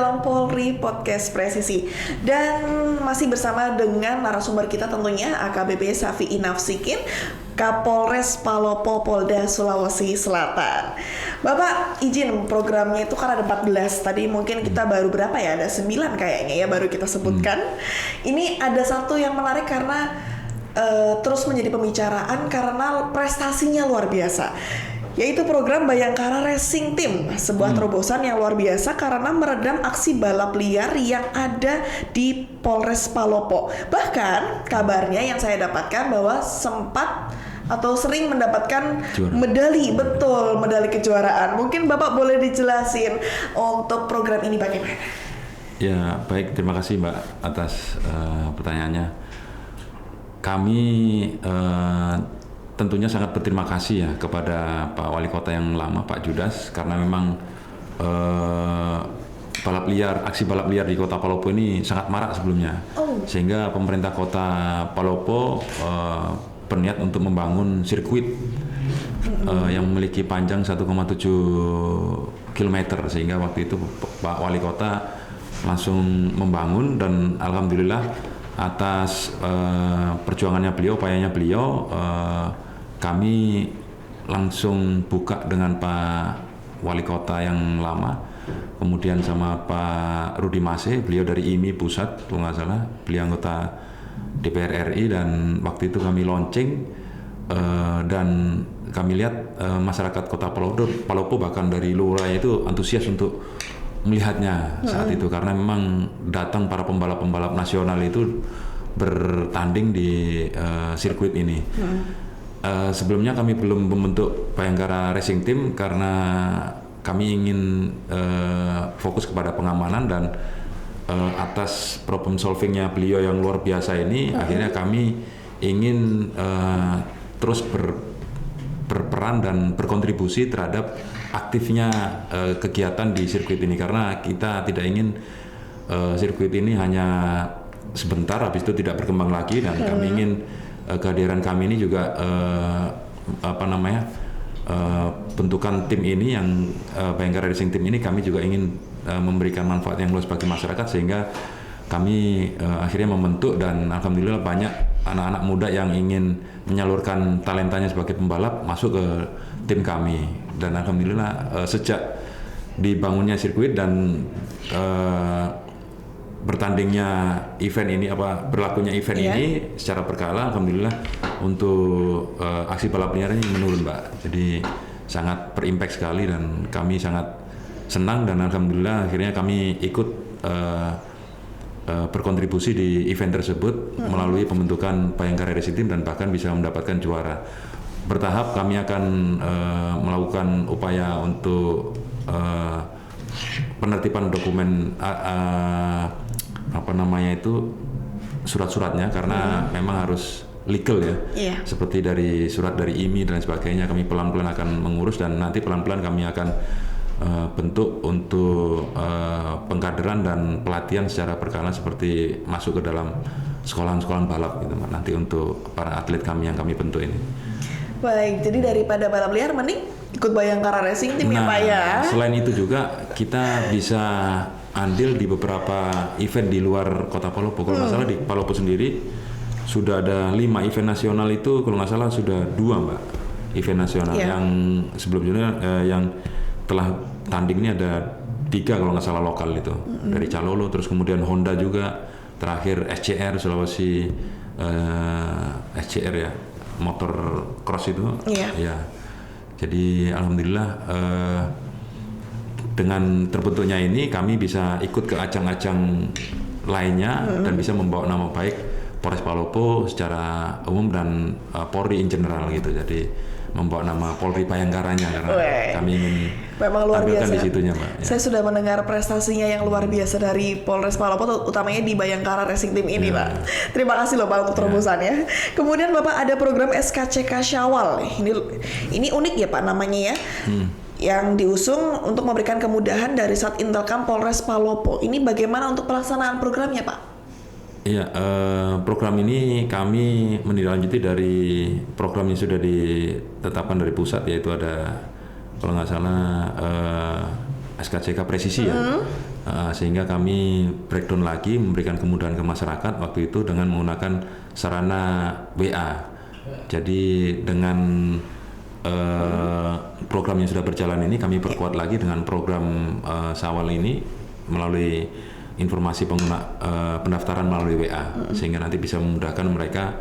dalam Polri Podcast Presisi. Dan masih bersama dengan narasumber kita tentunya AKBP Safi'i Nafsikin, Kapolres Palopo Polda Sulawesi Selatan. Bapak, izin programnya itu kan ada 14. Tadi mungkin kita baru berapa ya? Ada 9 kayaknya ya baru kita sebutkan. Ini ada satu yang menarik karena terus menjadi pembicaraan karena prestasinya luar biasa. Yaitu program Bayangkara Racing Team, sebuah terobosan yang luar biasa karena meredam aksi balap liar yang ada di Polres Palopo. Bahkan kabarnya yang saya dapatkan bahwa sempat atau sering mendapatkan medali, betul, medali kejuaraan. Mungkin Bapak boleh dijelasin untuk program ini bagaimana? Ya, baik, terima kasih Mbak atas pertanyaannya. Kami tentunya sangat berterima kasih ya kepada Pak Wali Kota yang lama, Pak Judas, karena memang aksi balap liar di Kota Palopo ini sangat marak sebelumnya, sehingga pemerintah Kota Palopo berniat untuk membangun sirkuit yang memiliki panjang 1,7 km, sehingga waktu itu Pak Wali Kota langsung membangun dan alhamdulillah atas perjuangannya beliau, upayanya beliau, kami langsung buka dengan Pak Wali Kota yang lama, kemudian sama Pak Rudi Mase, beliau dari IMI Pusat, kalau nggak salah, beliau anggota DPR RI, dan waktu itu kami launching dan kami lihat masyarakat Kota Palopo bahkan dari luar itu antusias untuk melihatnya saat itu, karena memang datang para pembalap-pembalap nasional itu bertanding di sirkuit ini. Sebelumnya kami belum membentuk Bayangkara Racing Team karena kami ingin fokus kepada pengamanan, dan atas problem solvingnya beliau yang luar biasa ini, akhirnya kami ingin terus berperan dan berkontribusi terhadap aktifnya kegiatan di sirkuit ini, karena kita tidak ingin sirkuit ini hanya sebentar habis itu tidak berkembang lagi, dan kami ingin kehadiran kami ini juga bentukan tim ini yang Bayangkara Racing Team ini, kami juga ingin memberikan manfaat yang luas bagi masyarakat, sehingga kami akhirnya membentuk, dan alhamdulillah banyak anak-anak muda yang ingin menyalurkan talentanya sebagai pembalap masuk ke tim kami, dan alhamdulillah sejak dibangunnya sirkuit dan berlakunya event ini secara berkala, alhamdulillah untuk aksi balap liar ini menurun, Mbak. Jadi sangat berimpact sekali, dan kami sangat senang, dan alhamdulillah akhirnya kami ikut berkontribusi di event tersebut melalui pembentukan Bayangkara Racing Team, dan bahkan bisa mendapatkan juara. Bertahap kami akan melakukan upaya untuk penertiban dokumen surat-suratnya, karena memang harus legal ya, seperti dari surat dari IMI dan sebagainya. Kami pelan-pelan akan mengurus, dan nanti pelan-pelan kami akan bentuk untuk pengkaderan dan pelatihan secara berkala, seperti masuk ke dalam sekolahan-sekolahan balap gitu, nanti untuk para atlet kami yang kami bentuk ini. Baik, jadi daripada balap liar mending ikut Bayangkara Racing Team ya Pak ya. Selain itu juga kita bisa andil di beberapa event di luar Kota Palopo. Kalau nggak salah di Palopo sendiri sudah ada 5 event nasional, itu kalau nggak salah sudah 2 Mbak event nasional. Yang sebelumnya yang telah tanding ini ada 3 kalau nggak salah lokal itu, dari Calolo, terus kemudian Honda juga, terakhir SCR Sulawesi, SCR ya, motor cross itu. Ya. Jadi alhamdulillah dengan terbentuknya ini kami bisa ikut ke ajang-ajang lainnya dan bisa membawa nama baik Polres Palopo secara umum dan Polri in general gitu. Jadi membawa nama Polri Bayangkaranya, karena kami ingin tampilkan di situnya, Mbak. Ya. Saya sudah mendengar prestasinya yang luar biasa dari Polres Palopo, utamanya di Bayangkara Racing Team ini, Pak. Terima kasih loh Pak untuk terobosannya. Kemudian Bapak ada program SKCK Syawal. Ini unik ya Pak namanya ya. Yang diusung untuk memberikan kemudahan dari Satintelkam Polres Palopo. Ini bagaimana untuk pelaksanaan programnya, Pak? Iya, program ini kami menindaklanjuti dari program yang sudah ditetapkan dari pusat, yaitu ada kalau nggak salah SKCK Presisi ya. Sehingga kami breakdown lagi, memberikan kemudahan ke masyarakat waktu itu dengan menggunakan sarana WA. Jadi dengan program yang sudah berjalan ini kami perkuat lagi dengan program Syawal ini melalui informasi pengguna pendaftaran melalui WA, sehingga nanti bisa memudahkan mereka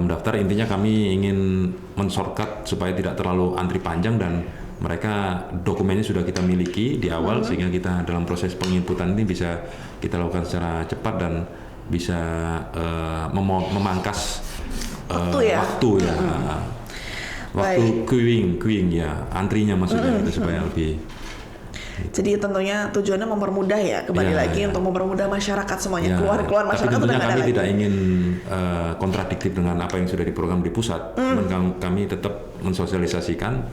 mendaftar. Intinya kami ingin men-shortcut supaya tidak terlalu antri panjang dan mereka dokumennya sudah kita miliki di awal, sehingga kita dalam proses penginputan ini bisa kita lakukan secara cepat dan bisa memangkas waktu queuing ya, antrinya maksudnya itu supaya lebih. Jadi tentunya tujuannya mempermudah ya, kembali lagi untuk mempermudah masyarakat semuanya, keluar masyarakat. Tapi tentunya kami tidak ingin kontradiktif dengan apa yang sudah diprogram di pusat. Kami tetap mensosialisasikan,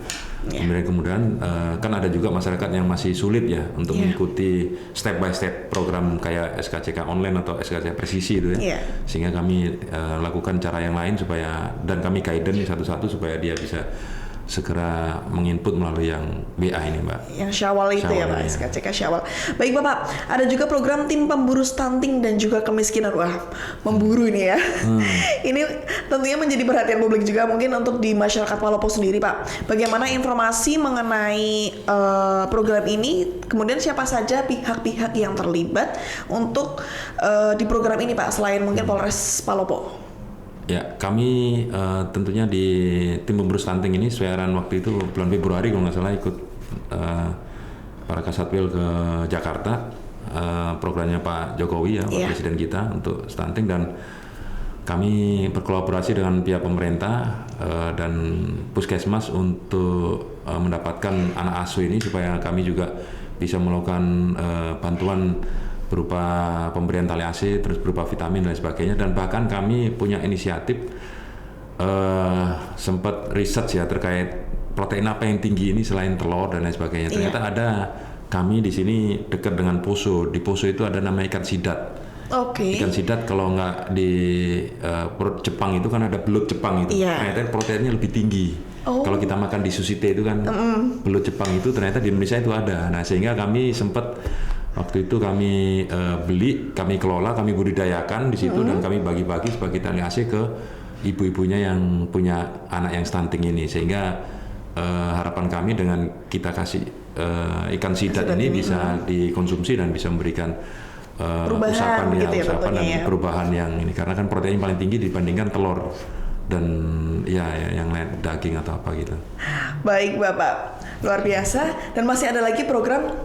kemudian kan ada juga masyarakat yang masih sulit ya untuk mengikuti step by step program kayak SKCK online atau SKCK presisi itu ya. Sehingga kami lakukan cara yang lain supaya, dan kami guidance satu-satu supaya dia bisa segera menginput melalui yang WA ini, Mbak. Yang Syawal itu ya, Pak, SKCK Syawal. Baik, Bapak, ada juga program tim pemburu stunting dan juga kemiskinan. Wah, memburu ini ya. Ini tentunya menjadi perhatian publik juga mungkin untuk di masyarakat Palopo sendiri, Pak. Bagaimana informasi mengenai program ini, kemudian siapa saja pihak-pihak yang terlibat untuk di program ini, Pak, selain mungkin Polres Palopo? Ya, kami tentunya di tim pemburu stunting ini siaran waktu itu bulan Februari kalau nggak salah ikut para Kasatwil ke Jakarta, programnya Pak Jokowi ya, Pak Presiden kita untuk stunting, dan kami berkolaborasi dengan pihak pemerintah dan Puskesmas untuk mendapatkan anak asuh ini supaya kami juga bisa melakukan bantuan berupa pemberian tali ASI, terus berupa vitamin dan sebagainya. Dan bahkan kami punya inisiatif sempat riset ya terkait protein apa yang tinggi ini selain telur dan lain sebagainya. Ternyata ada, kami di sini dekat dengan Poso. Di Poso itu ada nama ikan sidat. Ikan sidat kalau nggak di perut Jepang itu kan ada belut Jepang itu. Ternyata proteinnya lebih tinggi. Kalau kita makan di Sushite itu kan belut Jepang itu, ternyata di Indonesia itu ada. Nah, sehingga kami sempat waktu itu kami beli, kami kelola, kami budidayakan di situ, dan kami bagi-bagi sebagai tali ASI ke ibu-ibunya yang punya anak yang stunting ini. Sehingga harapan kami dengan kita kasih ikan sidat ini bisa dikonsumsi dan bisa memberikan usapan dan perubahan yang ini, karena kan protein paling tinggi dibandingkan telur dan yang lain daging atau apa gitu. Baik, Bapak, luar biasa. Dan masih ada lagi program,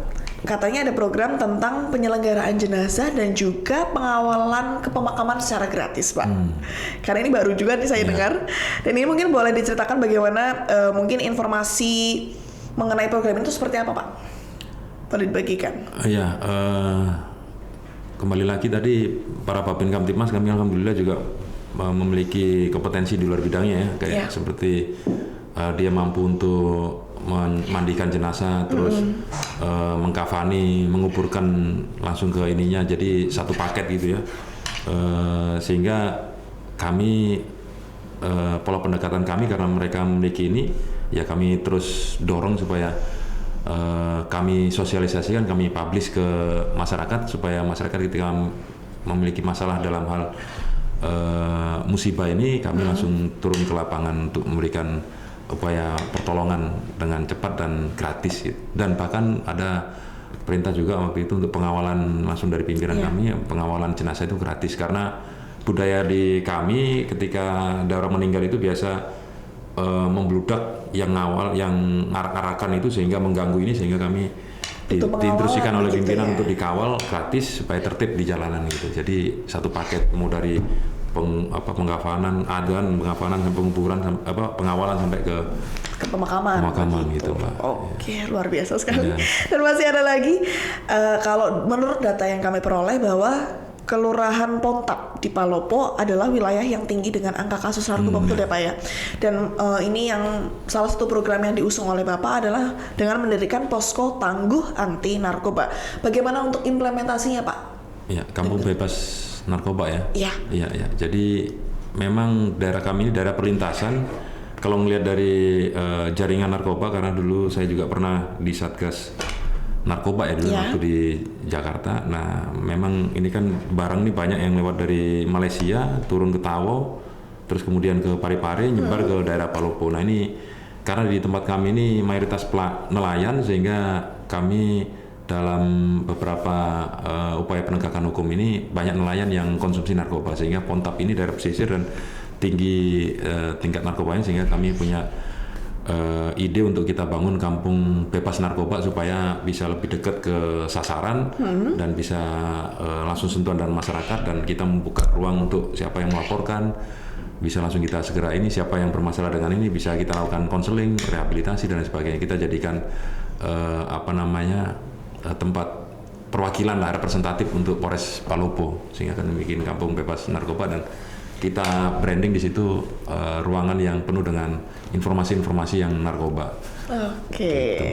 katanya ada program tentang penyelenggaraan jenazah dan juga pengawalan ke pemakaman secara gratis, Pak. Karena ini baru juga nih saya dengar. Dan ini mungkin boleh diceritakan bagaimana mungkin informasi mengenai program itu seperti apa, Pak? Boleh dibagikan? Kembali lagi tadi para Babin Kamtipmas, kami alhamdulillah juga memiliki kompetensi di luar bidangnya ya, kayak seperti dia mampu untuk memandikan jenazah, terus mengkafani, menguburkan langsung ke ininya, jadi satu paket gitu ya. Sehingga kami pola pendekatan kami, karena mereka memiliki ini, ya kami terus dorong supaya kami sosialisasikan, kami publish ke masyarakat, supaya masyarakat ketika memiliki masalah dalam hal musibah ini, kami langsung turun ke lapangan untuk memberikan upaya pertolongan dengan cepat dan gratis gitu. Dan bahkan ada perintah juga waktu itu untuk pengawalan langsung dari pimpinan kami, pengawalan jenazah itu gratis, karena budaya di kami ketika ada orang meninggal itu biasa membludak yang ngawal, yang ngarak-arakan itu, sehingga mengganggu ini, sehingga kami diinstruksikan oleh pimpinan untuk dikawal gratis supaya tertib di jalanan gitu. Jadi satu paket, mau dari penggafanan, pengawalan sampai penguburan, pengawalan sampai ke pemakaman gitu, Mbak. Oke, luar biasa sekali. Dan masih ada lagi, kalau menurut data yang kami peroleh bahwa Kelurahan Pontap di Palopo adalah wilayah yang tinggi dengan angka kasus narkoba, betul ya, Pak ya. Dan ini yang salah satu program yang diusung oleh Bapak adalah dengan mendirikan posko tangguh anti narkoba. Bagaimana untuk implementasinya, Pak? Ya, kampung bebas narkoba ya. Iya. Jadi memang daerah kami ini daerah perlintasan. Kalau melihat dari jaringan narkoba, karena dulu saya juga pernah di Satgas narkoba ya dulu waktu di Jakarta. Nah, memang ini kan barang nih banyak yang lewat dari Malaysia turun ke Tawau, terus kemudian ke Parepare nyebar ke daerah Palopo. Nah, ini karena di tempat kami ini mayoritas nelayan, sehingga kami dalam beberapa upaya penegakan hukum ini banyak nelayan yang konsumsi narkoba, sehingga Pontap ini daerah pesisir dan tinggi tingkat narkobanya, sehingga kami punya ide untuk kita bangun kampung bebas narkoba supaya bisa lebih dekat ke sasaran dan bisa langsung sentuhan dengan masyarakat, dan kita membuka ruang untuk siapa yang melaporkan bisa langsung kita segera ini, siapa yang bermasalah dengan ini bisa kita lakukan konseling, rehabilitasi dan sebagainya. Kita jadikan tempat perwakilan lah, representatif untuk Polres Palopo, sehingga akan bikin kampung bebas narkoba, dan kita branding di situ ruangan yang penuh dengan informasi-informasi yang narkoba. Oke. Gitu,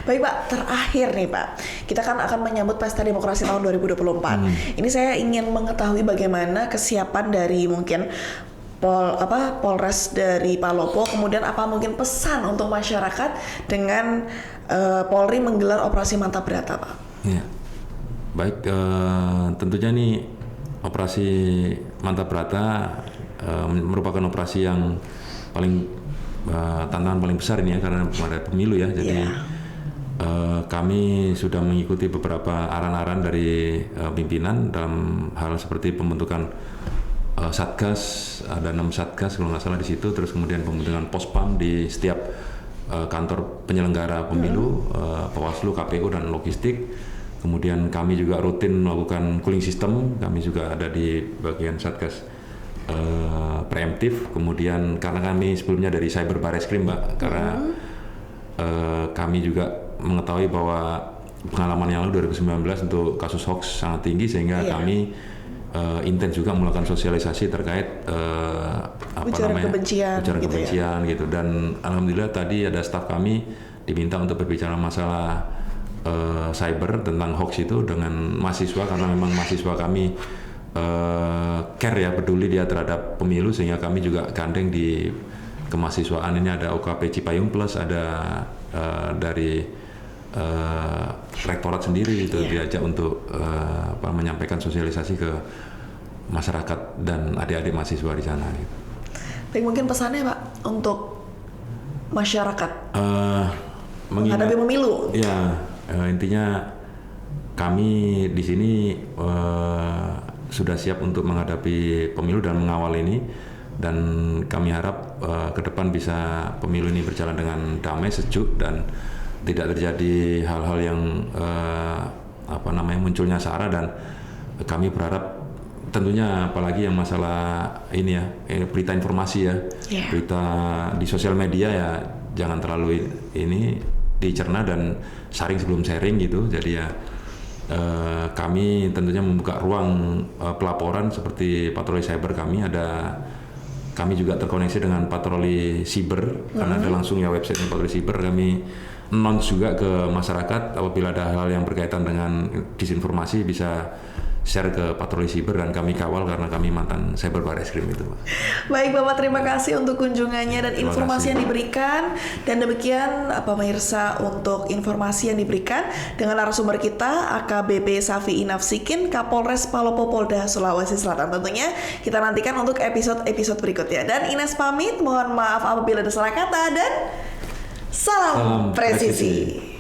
baik Pak, terakhir nih Pak, kita kan akan menyambut Pesta Demokrasi tahun 2024. Ini saya ingin mengetahui bagaimana kesiapan dari mungkin Polres dari Palopo, kemudian apa mungkin pesan untuk masyarakat dengan Polri menggelar operasi Mantap Berata, Pak? Ya. Baik, tentunya nih operasi Mantap Berata merupakan operasi yang paling tantangan paling besar ini ya, karena ada pemilu ya. Jadi kami sudah mengikuti beberapa arahan-arahan dari pimpinan dalam hal seperti pembentukan satgas, ada 6 satgas kalau nggak salah di situ, terus kemudian pembentukan pospam di setiap kantor penyelenggara pemilu, Bawaslu, KPU dan logistik. Kemudian kami juga rutin melakukan cooling system, kami juga ada di bagian satgas preemptif. Kemudian karena kami sebelumnya dari Cyber Barreskrim, Mbak, karena kami juga mengetahui bahwa pengalaman yang lalu 2019 untuk kasus hoax sangat tinggi, sehingga kami intens juga melakukan sosialisasi terkait ujaran kebencian gitu. Dan alhamdulillah tadi ada staf kami diminta untuk berbicara masalah cyber tentang hoax itu dengan mahasiswa, karena memang mahasiswa kami care ya, peduli dia terhadap pemilu, sehingga kami juga gandeng di kemahasiswaan ini ada OKP Cipayung Plus, ada dari rektorat sendiri itu diajak untuk menyampaikan sosialisasi ke masyarakat dan adik-adik mahasiswa di sana gitu. Baik, mungkin pesannya Pak untuk masyarakat menghadapi pemilu. Ya, intinya kami di sini sudah siap untuk menghadapi pemilu dan mengawal ini, dan kami harap ke depan bisa pemilu ini berjalan dengan damai, sejuk, dan tidak terjadi hal-hal yang munculnya sara. Dan kami berharap tentunya apalagi yang masalah ini ya, berita informasi ya, berita di sosial media ya jangan terlalu ini dicerna dan saring sebelum sharing gitu. Jadi ya kami tentunya membuka ruang pelaporan seperti patroli cyber kami juga terkoneksi dengan patroli siber, karena ada langsung ya website patroli siber. Kami announce juga ke masyarakat apabila ada hal yang berkaitan dengan disinformasi bisa share ke patroli siber, dan kami kawal karena kami mantan Cyber Barreskrim itu. Baik Bapak, terima kasih untuk kunjungannya dan informasi yang diberikan. Dan demikian pemirsa untuk informasi yang diberikan dengan narasumber kita AKBP Safi Inafsikin, Kapolres Palopo Polda Sulawesi Selatan. Tentunya kita nantikan untuk episode berikutnya. Dan Ines pamit, mohon maaf apabila ada salah kata, dan salam presisi.